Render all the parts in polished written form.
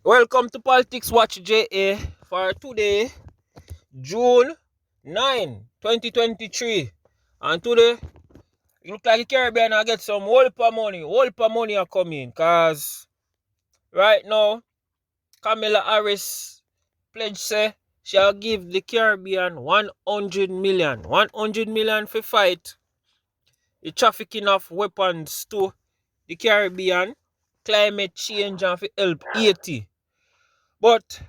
Welcome to Politics Watch JA for today, June 9, 2023. And today, it look like the Caribbean I get some whole of money are coming. Cause right now, Kamala Harris pledge say she'll give the Caribbean 100 million. 100 million for fight the trafficking of weapons to the Caribbean, climate change and for help Haiti. But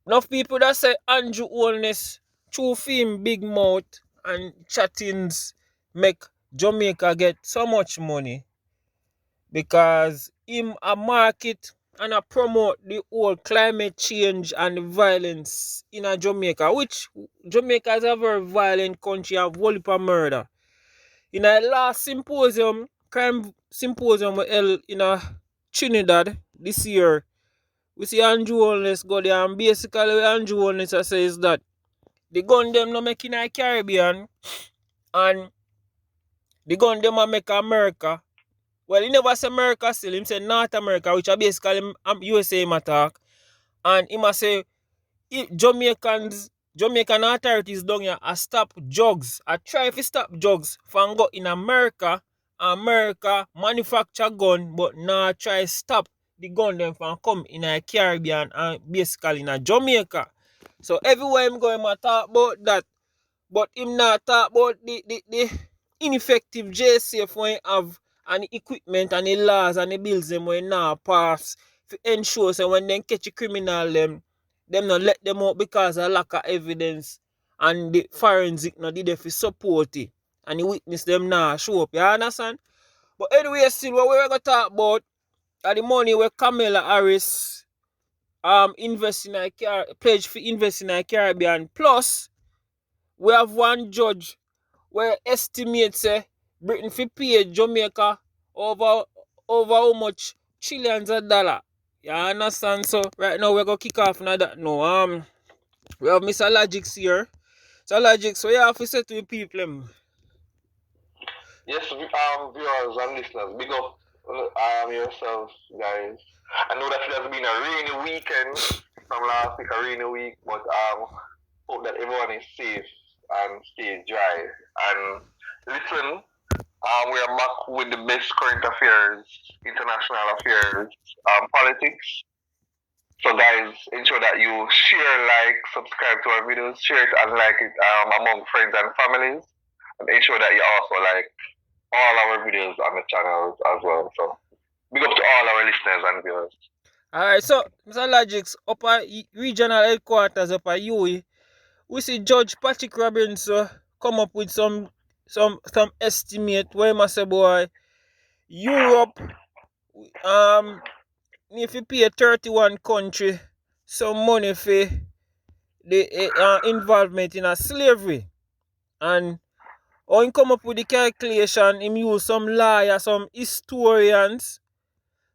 enough people that say Andrew Holness through film big mouth and chattings make Jamaica get so much money because him a market and a promote the whole climate change and the violence in a Jamaica, which Jamaica is a very violent country of whole heap of murder. In a last symposium, crime symposium we held in a Trinidad this year, we see Andrew Holness go there, and basically what Andrew Holness says that the gun them no make in the Caribbean and the gun them a make America. Well, he never say America still, him say North America, which are basically USA him attack. And he must say Jamaican authorities down here a stop drugs. I try to stop drugs from go in America. America manufacture gun, but now try stop the gun them from come in a Caribbean and basically in a Jamaica. So everywhere him go, him a talk about that. But him not talk about the ineffective JSF when he have and the equipment and the laws and the bills them when now pass to ensure so when they catch a criminal them not let them out because of lack of evidence and the forensic no did they for support it and the witness them now show up. You understand? But anyway, still what we're gonna talk about are the money where Kamala Harris invest in a pledge for invest in a Caribbean. Plus we have one judge where estimates say Britain fi pay Jamaica over how much trillions of dollars. You understand? So right now we're gonna kick off now that no. We have Mr. Logics here. So Logics, so you have to say to the people Yes, viewers and listeners, big up yourselves, guys. I know that it has been a rainy weekend from last week, a rainy week, but hope that everyone is safe and stay dry. And listen, we are back with the best current affairs, international affairs, politics. So guys, ensure that you share, like, subscribe to our videos, share it and like it among friends and families, and ensure that you also like all our videos on the channel as well. So big up to all our listeners and viewers. Alright, so Mr. Logics, up at regional headquarters up at UE, we see Judge Patrick Robbins come up with some estimate where he must say boy Europe need to pay 31 country some money for the involvement in a slavery. And how he come up with the calculation, him use some lawyers, some historians,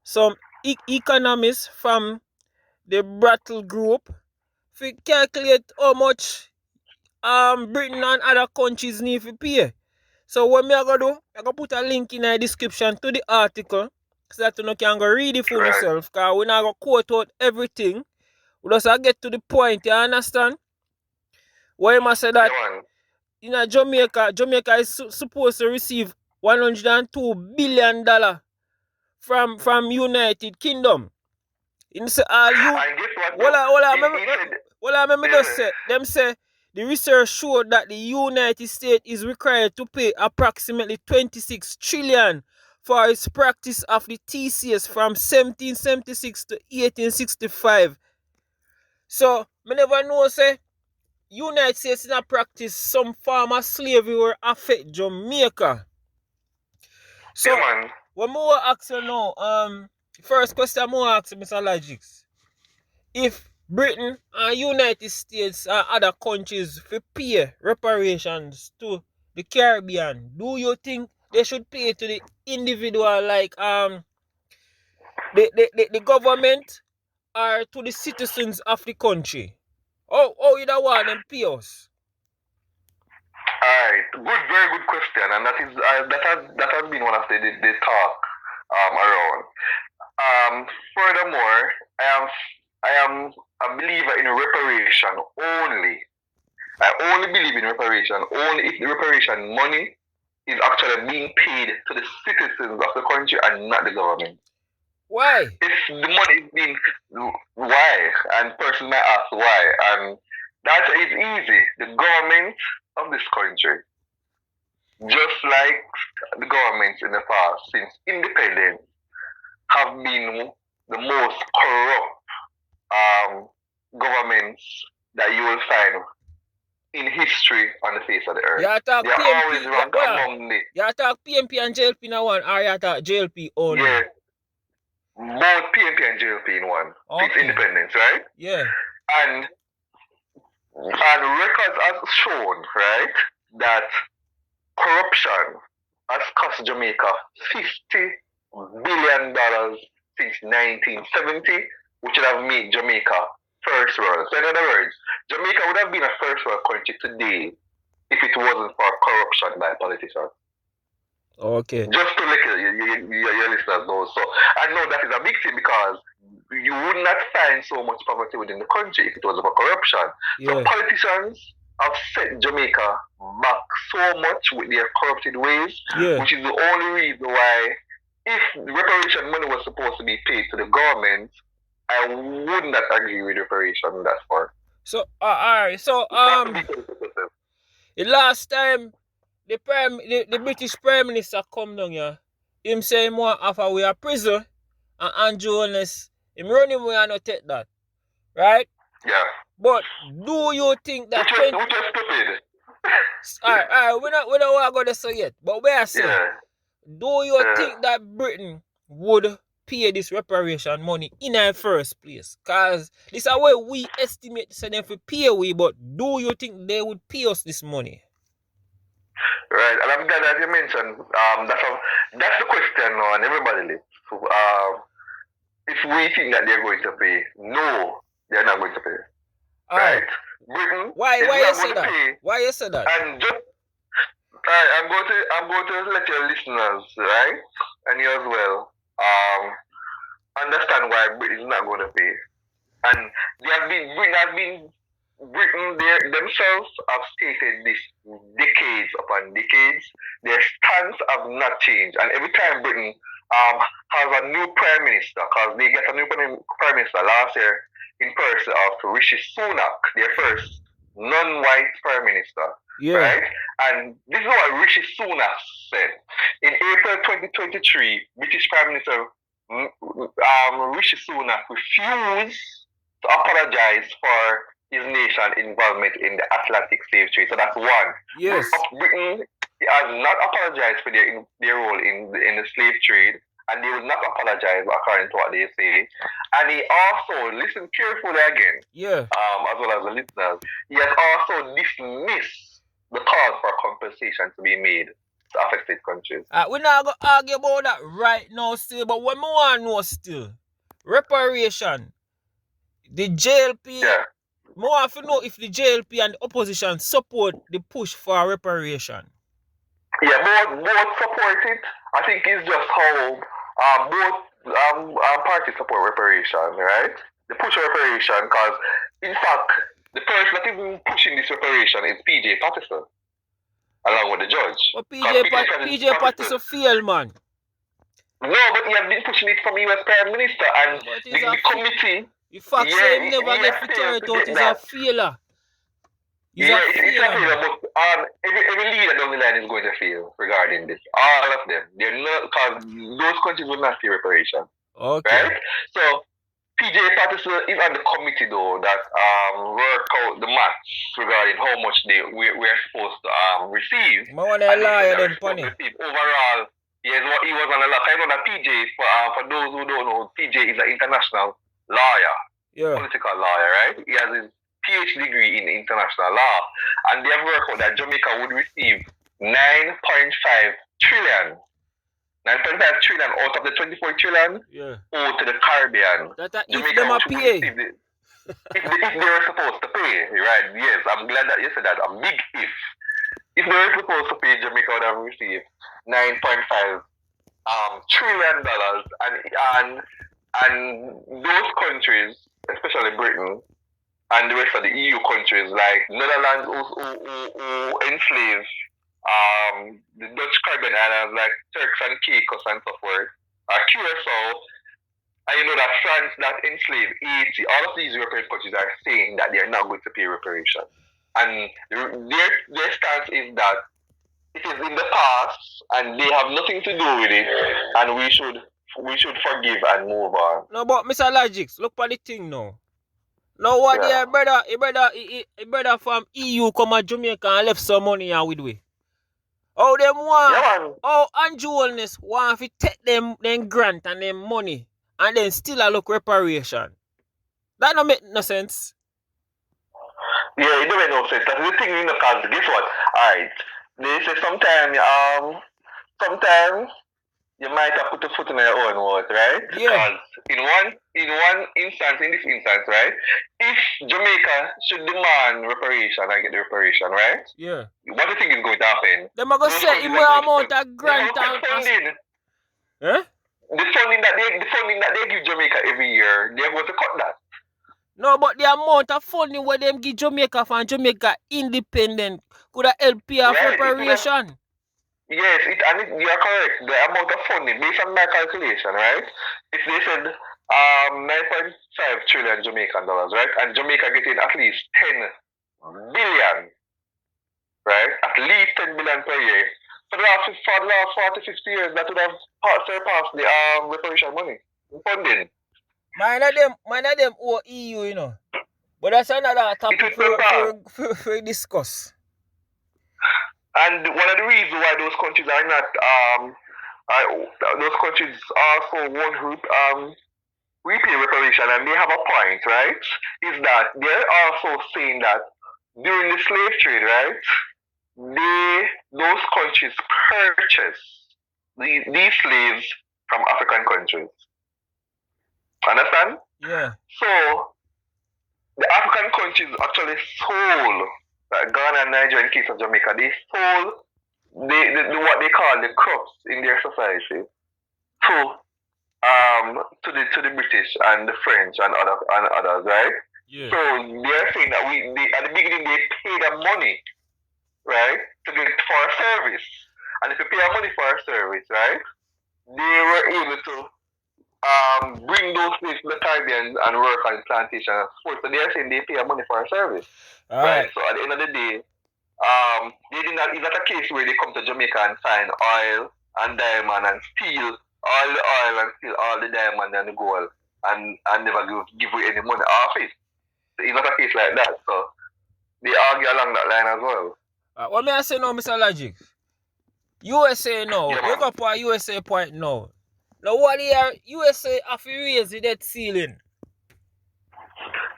some economists from the Brattle Group to calculate how much Britain and other countries need to pay. So what me I go do, I go put a link in the description to the article so that you can go read it for yourself, because we not go quote out everything. We just get to the point, you understand? Why you must say that in Jamaica is supposed to receive $102 billion from United Kingdom. In say all you them say the research showed that the United States is required to pay approximately 26 trillion for its practice of the TCS from 1776 to 1865. So, me never know say United States in a practice some form of slavery will affect Jamaica. So, when we ask you now, first question I ask Mr. Logics. If Britain and United States and other countries will pay reparations to the Caribbean, do you think they should pay to the individual like the government or to the citizens of the country? Oh, you don't want them pay us? Alright, very good question, and that is that has been one of the talk around. Furthermore, I am a believer in reparation only. I only believe in reparation only if the reparation money is actually being paid to the citizens of the country and not the government. Why? If the money is being, why? And person might ask why. And the answer is easy. The government of this country, just like the governments in the past, since independence, have been the most corrupt governments that you will find in history on the face of the earth. You talk They are PMP, always ranked among the... You talk PMP and JLP in one, or you talk JLP only? Yeah, both PMP and JLP in one. Okay. Since independence, right? Yeah. And records have shown, right, that corruption has cost Jamaica $50 billion since 1970, which would have made Jamaica first world. So in other words, Jamaica would have been a first world country today if it wasn't for corruption by politicians. Okay. Just to let your listeners know. So I know that is a big thing because you would not find so much poverty within the country if it was about corruption. Yeah. So politicians have set Jamaica back so much with their corrupted ways, which is the only reason why, if reparation money was supposed to be paid to the government, I would not agree with reparation in that part. So, alright. So, the last time the British Prime Minister come down here, him say him want offer we a prison, and Andrew Holness, him run him way and not take that. Right? Yeah. But do you think that... Which is stupid. Alright, we don't want to go there so yet. But where I say, do you think that Britain would pay this reparation money in the first place? Because this is where we estimate to them for pay we, but do you think they would pay us this money? Right, and I'm glad that you mentioned that's the question now on everybody's lips. So, if we think that they're going to pay, no, they're not going to pay. Right? Britain why is you not say going to that? pay. Why you say that? And just I'm going to let your listeners, right, and you as well, understand why Britain is not going to pay. And Britain themselves have stated this decades upon decades. Their stance have not changed, and every time Britain has a new prime minister, because they get a new prime minister last year in person of Rishi Sunak, their first non-white prime minister, right? And this is what Rishi Sunak said in April 2023. British Prime Minister Rishi Sunak refused to apologize for his nation's involvement in the Atlantic slave trade. So that's one. Yes. Britain has not apologized for their role in the slave trade, and they will not apologize according to what they say. And he also, listen carefully again, as well as the listeners, he has also dismissed the call for compensation to be made to affected countries. We're not going to argue about that right now still, but what we want to know still, reparation, the JLP, we want to know if the JLP and the opposition support the push for reparation. Yeah, both support it. I think it's just how both parties support reparation, right? The push for reparation, because in fact, the person that is pushing this reparation is PJ Patterson, along with the judge. But PJ Patterson failed, man. No, but he has been pushing it from US Prime Minister, and the committee. The fact say he never get to carry it out is a failure. It's a failure, but every leader down the line is going to fail regarding this. All of them. They're not, because those countries will not pay reparation. Okay. Right? So PJ Patterson is on the committee though that work out the maths regarding how much we're supposed to receive. I want a lawyer then, Pony. Overall, yes, what he was on a lot. I know that PJ, for those who don't know, PJ is an international lawyer, political lawyer, right? He has his PhD degree in international law, and they have worked out that Jamaica would receive 9.5 trillion out of the 24 trillion owed to the Caribbean. If them are pay. If they were supposed to pay, right? Yes, I'm glad that you said that. A big if. If they were supposed to pay, Jamaica would have received $9.5 trillion, and And those countries, especially Britain and the rest of the EU countries, like Netherlands, who enslave the Dutch Caribbean islands like Turks and Caicos and so forth, Curacao, and you know that France that enslaved Haiti, all of these European countries are saying that they are not going to pay reparation. And their stance is that it is in the past and they have nothing to do with it, and we should forgive and move on. No, but Mr. Logics, look for the thing now. Now what Yeah. the brother from EU come to Jamaica and left some money here with we. How them want, Yeah, man. how Andrew Wellness want to take them grant and them money and then still a look reparation. That don't make no sense. Yeah, it don't make no sense. That's the thing in the past. Guess what? Alright. They say sometimes you might have put a foot in your own mouth, right? Yeah. Because in this instance, right? If Jamaica should demand reparation and get the reparation, right? Yeah. What do you think is going to happen? Them are going to say more amount of grant and funding. Eh? The funding that they give Jamaica every year, they're going to cut that. No, but the amount of funding where them give Jamaica from Jamaica independent could have helped pay off reparation. Yes, you are correct. The amount of funding, based on my calculation, right? If they said 9.5 trillion Jamaican dollars, right? And Jamaica getting at least 10 billion, right? At least 10 billion per year. For the last 40, 50 years, that would have surpassed the reparation money, funding. Mine of them owe EU, you know. But that's another topic for discuss. And one of the reasons why those countries are not, those countries also won't repay reparation, and they have a point, right? Is that they're also saying that during the slave trade, right? Those countries purchase these slaves from African countries. Understand? Yeah. So the African countries actually sold, like Ghana, Nigeria, in case of Jamaica, they sold what they call the crops in their society to the British and the French and others, right? Yeah. So they're saying that at the beginning they pay them money, right, to get for a service. And if you pay them money for a service, right, they were able to bring those slaves to the Caribbean and work on plantation and sports. So they're saying they pay money for a service. Right. So at the end of the day, they did not. It's not a case where they come to Jamaica and find oil and diamond and steal all the oil and steal all the diamond and the gold and never give you any money off it. So it's not a case like that. So they argue along that line as well. What may I say now, Mr. Logic? USA now. Yeah, look up our USA point now. Now what year USA have to raise the debt ceiling?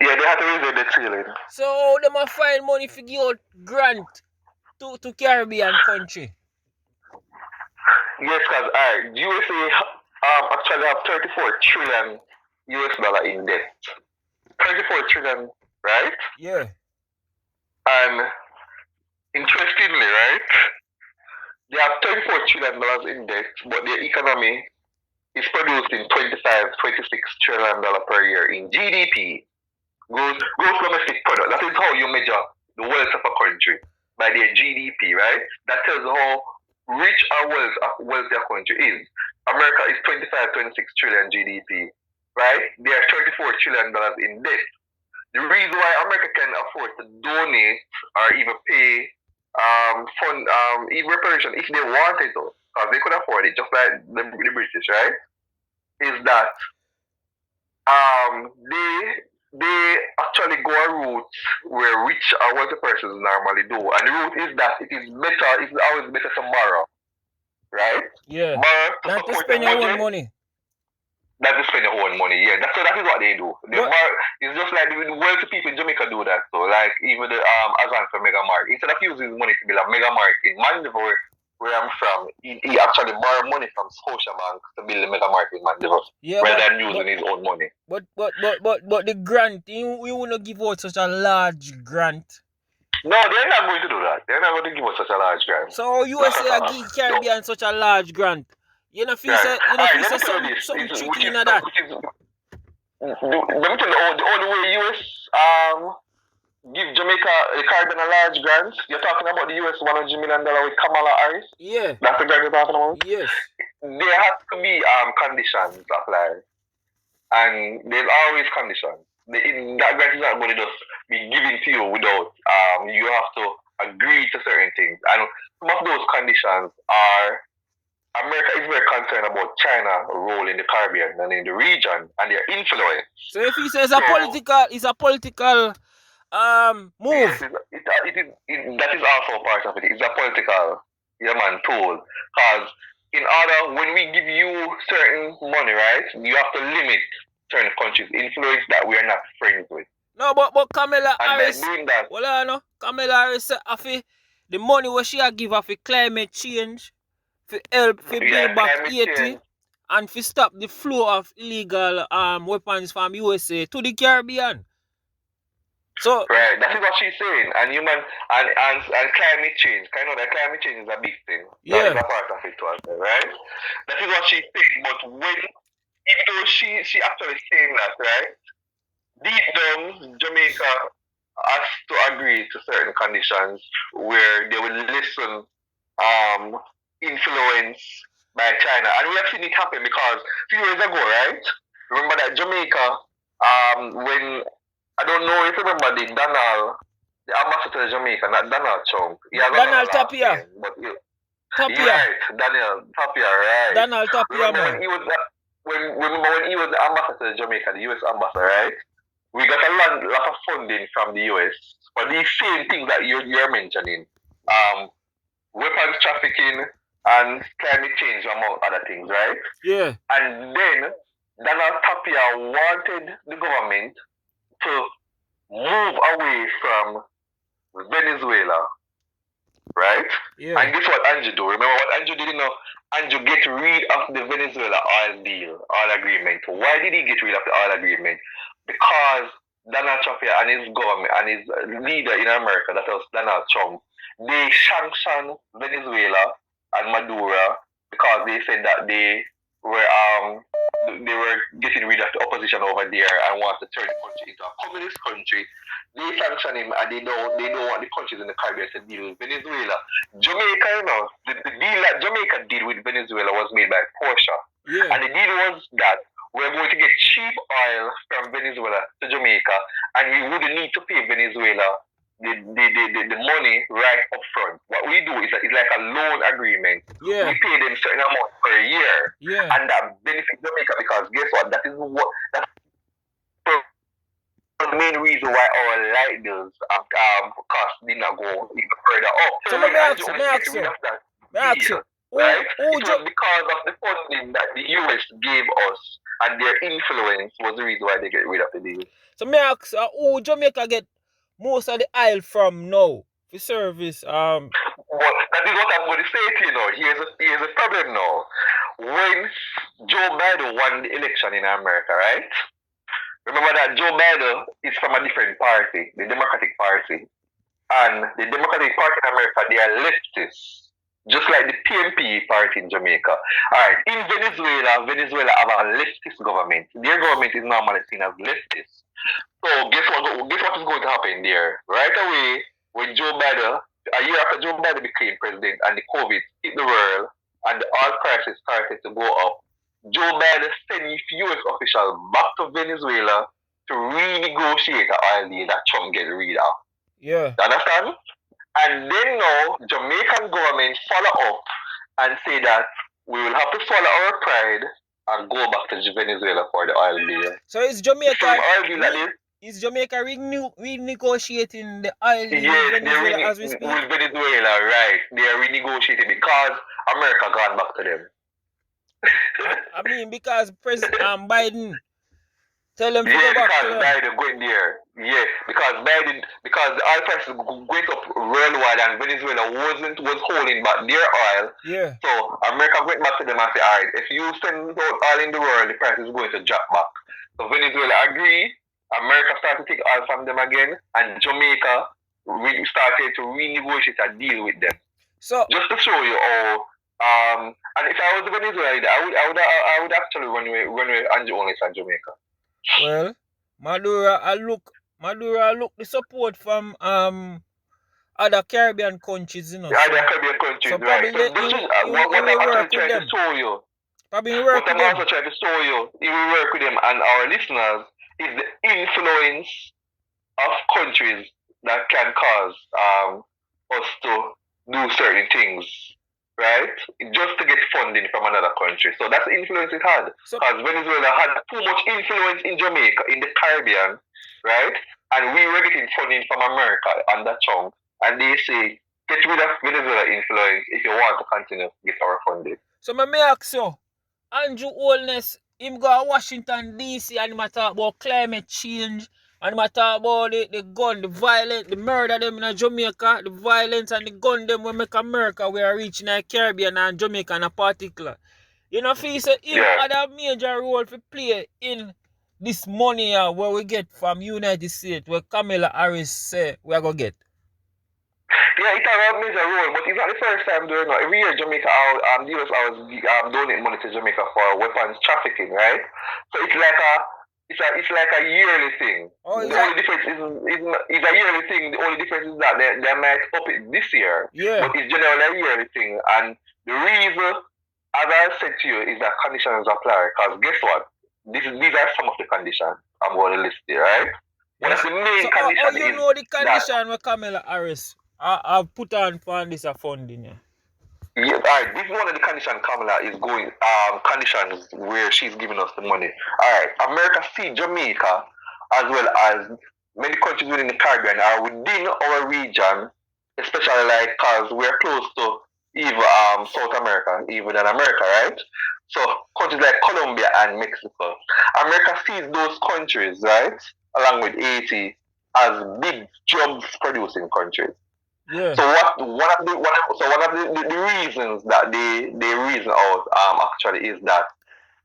Yeah, they have to raise the debt ceiling. So how them a find money to give out grant to Caribbean country? Yes, because USA actually have 34 trillion US dollar in debt. 34 trillion, right? Yeah. And interestingly, right, they have 34 trillion dollars in debt, but their economy is producing 26 trillion dollars per year in GDP, gross domestic product. That is how you measure the wealth of a country, by their GDP, right? That tells how rich or wealthy a country is. America is 26 trillion GDP, right? They are 34 trillion dollars in debt. The reason why America can afford to donate or even pay fund even reparation if they wanted to, because they could afford it, just like the British, right? Is that they actually go a route where rich or wealthy persons normally do, and the route is that it's always better to borrow, right? Yeah. Borrow not to spend your own money. Not to spend your own money, yeah. That is what they do. It's just like the wealthy people in Jamaica do that. So, like even the Azan for Mega Mart, instead of using his money to build a Mega Mart in Mandeville, where I'm from, he actually borrowed money from Scotiabank to build the Mega Mart in Mandeville, rather than using his own money. But the grant, we will not give out such a large grant. No, they're not going to do that. They're not going to give us such a large grant. So USA give Caribbean such a large grant. You know, feel Right. say, you know, Alright, feel let say me tell you this. something This is, tricky in that. let me tell you the only way US give Jamaica the Caribbean a large grant. You're talking about the US $100 million with Kamala Harris. Yeah. That's the grant you're talking about. Yes. There has to be conditions applied, and there's always conditions. That grant is not going to just be given to you without you have to agree to certain things, and some of those conditions are America is very concerned about China's role in the Caribbean and in the region and their influence. So if he says it's a political move. Yes, that is also part of it. It's a political tool. Because in order, when we give you certain money, right, you have to limit certain countries' influence that we are not friends with. No, but Kamala And Harris, by doing that, well, I know Kamala Harris the money what she give for climate change, for help for build back Haiti, and for stop the flow of illegal weapons from USA to the Caribbean. So right, that is what she's saying. And climate change. I know that climate change is a big thing. Yeah. That is a part of it as well, right? That is what she's saying. But even though she actually saying that, right? Deep down, Jamaica has to agree to certain conditions where they will listen influence by China. And we have seen it happen because a few years ago, right? Remember that Jamaica, when I don't know if you remember the ambassador to Jamaica, not Donald Trump. Donald Tapia. Tapia. Right, Daniel Tapia, right. Donald Tapia, man. Remember when he was the ambassador to Jamaica, the US ambassador, right? We got a lot of funding from the US for these same things that you're mentioning. Weapons trafficking and climate change, among other things, right? Yeah. And then Donald Tapia wanted the government to move away from Venezuela, right? Yeah. And guess what Andrew do? Remember what Andrew did? Andrew get rid of the Venezuela oil agreement. Why did he get rid of the oil agreement? Because Donald Trump and his government and his leader in America, that was Donald Trump, they sanctioned Venezuela and Maduro because they said that they were getting rid of the opposition over there and want to turn the country into a communist country. They sanction him and they don't want the countries in the Caribbean to deal with Venezuela. Jamaica, the deal that Jamaica did with Venezuela was made by Porsche. Yeah. And the deal was that we're going to get cheap oil from Venezuela to Jamaica, and we wouldn't need to pay Venezuela the money right up front. What we do is that it's like a loan agreement. Yeah. We pay them certain amount per year. Yeah. And that benefits Jamaica because guess what? That's the main reason why our light bills cost did not go even further up. So let me ask you. Right? It was because of the funding that the US gave us and their influence was the reason why they get rid of the deal. So me ask, who Jamaica get most of the oil from now for service? Well, that is what I'm going to say to you. Here's a problem now. When Joe Biden won the election in America, right? Remember that Joe Biden is from a different party, the Democratic Party. And the Democratic Party in America, they are leftists. Just like the PNP party in Jamaica. Alright, in Venezuela have a leftist government. Their government is normally seen as leftist. So guess what is going to happen there? Right away, when a year after Joe Biden became president and the COVID hit the world and the oil prices started to go up, Joe Biden sent US officials back to Venezuela to renegotiate the oil deal that Trump get rid of. Yeah. You understand? And then now, Jamaican government follow up and say that we will have to swallow our pride and go back to Venezuela for the oil deal. So is Jamaica renegotiating the oil deal with Venezuela as we speak? With Venezuela, right. They are renegotiating because America gone back to them. I mean, because President Biden tell them to go back to them. Biden going there. Yes, because the oil prices went up worldwide and Venezuela was holding back their oil. Yeah. So America went back to them and said, all right, if you send out oil in the world, the price is going to drop back. So Venezuela agreed. America started to take oil from them again, and Jamaica started to renegotiate a deal with them. So just to show you how And if I was Venezuela, I would actually run away and only to Jamaica. Well, Madura look the support from other Caribbean countries, The other Caribbean countries, so right? probably So this is he what will I'm work actually with trying to them. show you. Probably he work What with I'm them. also trying to show you, if we work with them and our listeners, is the influence of countries that can cause us to do certain things, right? Just to get funding from another country. So that's the influence it had. Because Venezuela had too much influence in Jamaica, in the Caribbean, right? And we were getting funding from America on that chunk. And they say, get rid of Venezuela influence if you want to continue to get our funding. So me ask you, Andrew Holness, him go to Washington DC and him talk about climate change and him talk about the gun, the violence, the murder them in Jamaica, the violence and the gun them will make America we are reaching the Caribbean and Jamaica in particular. You know, feel so him had a major role to play in this money where we get from United States, where Kamala Harris say we are going to get. Yeah, it has a major role, but it's not the first time doing it. Every year, Jamaica, the US was donating money to Jamaica for weapons trafficking, right? So it's like a yearly thing. The only difference is a yearly thing. The only difference is that they might up it this year, but it's generally a yearly thing. And the reason, as I said to you, is that conditions apply. Because guess what? These are some of the conditions I'm going to list here, right? One of the main conditions how you know the condition with Kamala Harris? I've put on for this funding. Yeah, alright, this is one of the conditions Kamala is going, conditions where she's giving us the money. Alright, America see Jamaica as well as many countries within the Caribbean are within our region, especially like because we're close to even South America, even than America, right? So countries like Colombia and Mexico. America sees those countries, right, along with Haiti, as big drugs producing countries. Yeah. So one of the reasons that they reason out actually is that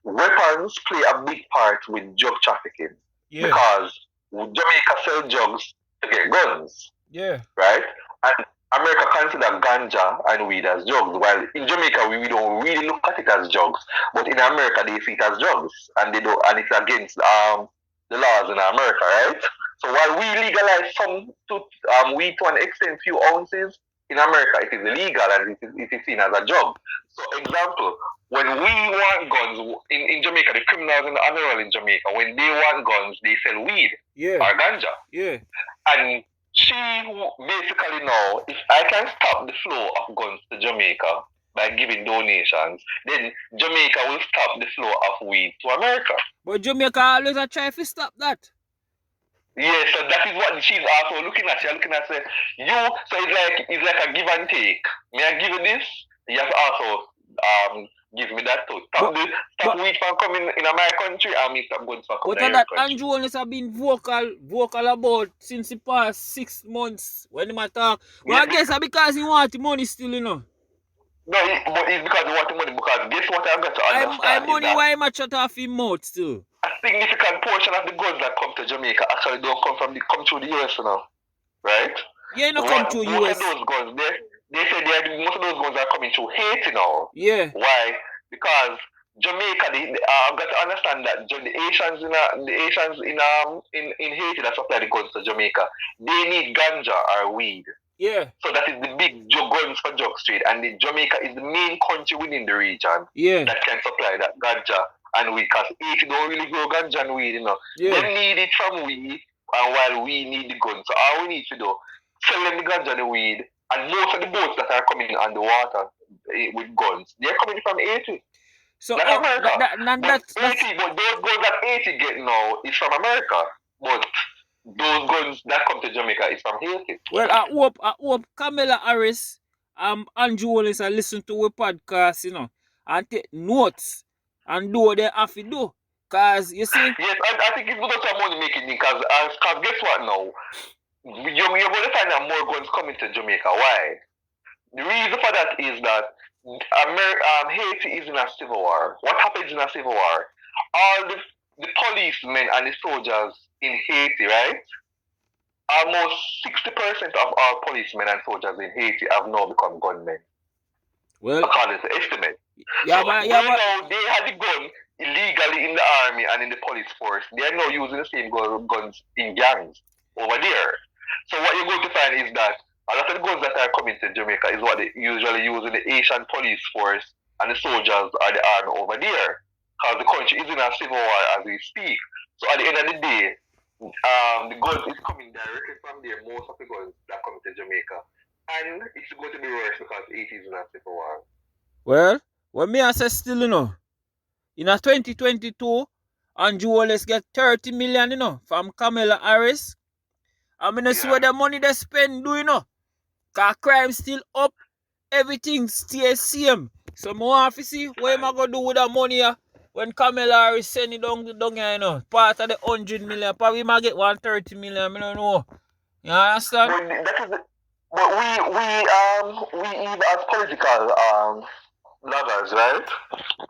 weapons play a big part with drug trafficking. Yeah. Because Jamaica sell drugs to get guns. Yeah. Right? And America consider ganja and weed as drugs, while in Jamaica we don't really look at it as drugs. But in America they see it as drugs. And they don't, and it's against the laws in America, right? So while we legalize some weed to an extent, few ounces, in America it is illegal and it is seen as a drug. So example, when we want guns, in Jamaica, the criminals in the underworld in Jamaica, when they want guns, they sell weed or ganja. Yeah. And she basically know, if I can stop the flow of guns to Jamaica by giving donations, then Jamaica will stop the flow of weed to America. But Jamaica always try to stop that. Yeah, so that is what she's also looking at. She's looking at say, so it's like a give and take. May I give you this? You have to also give me that too. Stop weed from coming in my country and me stop goods from coming in your country. But that Andrew Holness have been vocal about since the past 6 months when he talk. Well, I guess because he want the money still, you know. No, but it's because he want the money, because guess what I've got to understand money why he shut off his mouth still? A significant portion of the guns that come to Jamaica actually don't come through the US now. Right? Yeah, no come through US. Most of those guns, they say most of those guns are coming through Haiti now. Yeah. Why? Because Jamaica, I've got to understand that the Asians in Haiti that supply the guns to Jamaica, they need ganja or weed. Yeah. So that is the big guns for drug trade, and Jamaica is the main country within the region that can supply that ganja and weed. Because Haiti don't really grow ganja and weed, you know. Yeah. They need it from we, and while we need the guns. So all we need to do, sell them the ganja and the weed, and most of the boats that are coming on the water with guns, they're coming from Haiti. So that's America. But those guns that Haiti get now is from America. But those guns that come to Jamaica is from Haiti. Well, I hope Kamala Harris, Andrew Holness and listen to our podcast, you know, and take notes and do what they have to do. Because, you see... Yes, I think it's not some money making, because guess what now? You're going to find out more guns coming to Jamaica. Why? The reason for that is that Haiti is in a civil war. What happens in a civil war? All the policemen and the soldiers in Haiti, right? Almost 60% of all policemen and soldiers in Haiti have now become gunmen. Well, according to estimate. yeah, So but now they had the gun illegally in the army and in the police force. They are now using the same guns in gangs over there. So what you're going to find is that a lot of the guns that are coming to Jamaica is what they usually use in the Asian police force and the soldiers or the army over there. Because the country is in a civil war as we speak. So at the end of the day, the guns is coming directly from there, most of the guns that come to Jamaica. And it's going to be worse because it is in a civil war. well, when me I say still, in a 2022, Andrew Wallace get 30 million, from Kamala Harris. I mean, see what the money they spend do, Cause crime still up, everything stays same. So I want to see what am I gonna do with that money when Kamala Harris send it down here, Part of the 100 million, probably might get 130 million, I don't know. You understand? But we even as political bloggers, right?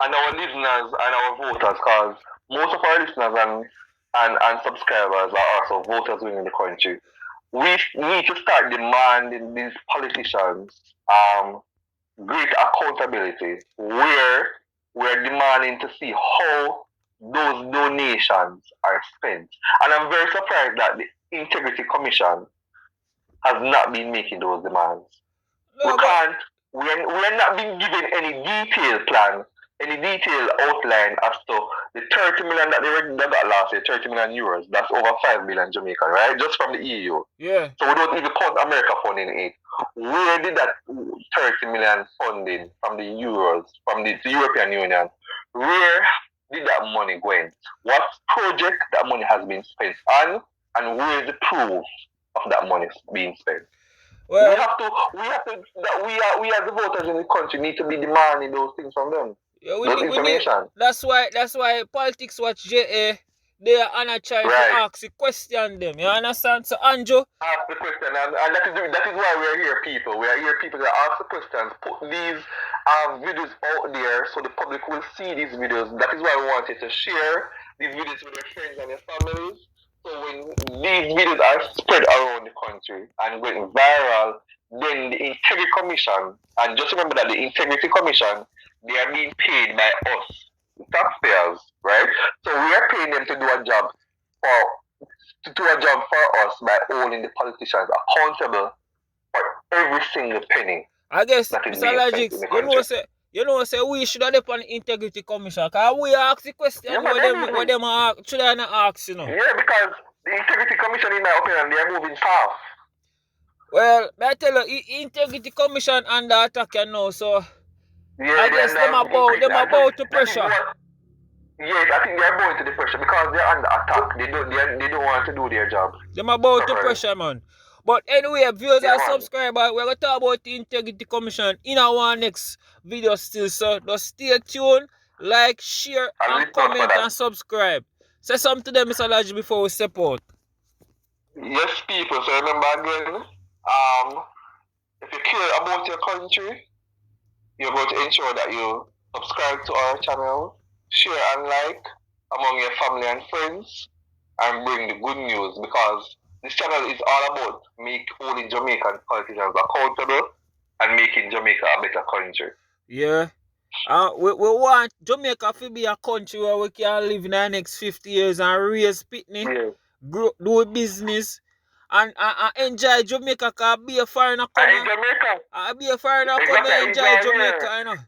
And our listeners and our voters, because most of our listeners and subscribers are also voters within the country. We need to start demanding these politicians great accountability where we're demanding to see how those donations are spent. And I'm very surprised that the Integrity Commission has not been making those demands. No, we're not being given any detailed plan, any detailed outline as to the 30 million that they got last year, 30 million euros. That's over 5 billion Jamaican, right? Just from the EU. Yeah. So we don't even count America funding it. Where did that 30 million funding from the euros, from the European Union, where did that money go in? What project that money has been spent on, and where is the proof of that money being spent? Well, we as the voters in the country need to be demanding those things from them. Yeah, those information. That's why Politics Watch JA, they are on a try to ask the question them. You understand? So Andrew, ask the question, and that is why we are here, people. We are here, people, that ask the questions, put these videos out there so the public will see these videos. That is why we wanted to share these videos with your friends and your families. So when these videos are spread around the country and going viral, then the Integrity Commission, and just remember that the Integrity Commission, they are being paid by us, the taxpayers, right? So we are paying them to do a job for us by holding the politicians accountable for every single penny. I guess, Mr. Logics, you know, we should have done the Integrity Commission, because we ask the question what them ask, should I not ask, Yeah, because the Integrity Commission, in my opinion, they are moving fast. Well, I tell you, Integrity Commission under attack now, so yeah, I guess them about to pressure. Yes, I think they are going to the pressure because they're under attack. They don't want to do their job. Them about to pressure, man. But anyway, viewers and subscribers, we're going to talk about the Integrity Commission in our next video still. So just stay tuned, like, share, and comment and subscribe. Say something to them, Mr. Lodge, before we step out. Yes, people. So remember again, if you care about your country, you're going to ensure that you subscribe to our channel, share and like among your family and friends, and bring the good news, because this channel is all about holding Jamaican politicians accountable and making Jamaica a better country. Yeah. We want Jamaica to be a country where we can live in the next 50 years and raise pitney, do business, and enjoy Jamaica, because be a foreigner coming. Be a foreigner coming and enjoy Jamaica,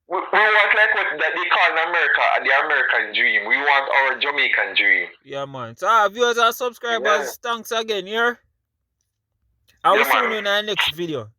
We want like what that they call in America, the American dream. We want our Jamaican dream. Yeah, man. So viewers and subscribers, thanks again, yeah? I will see you in the next video.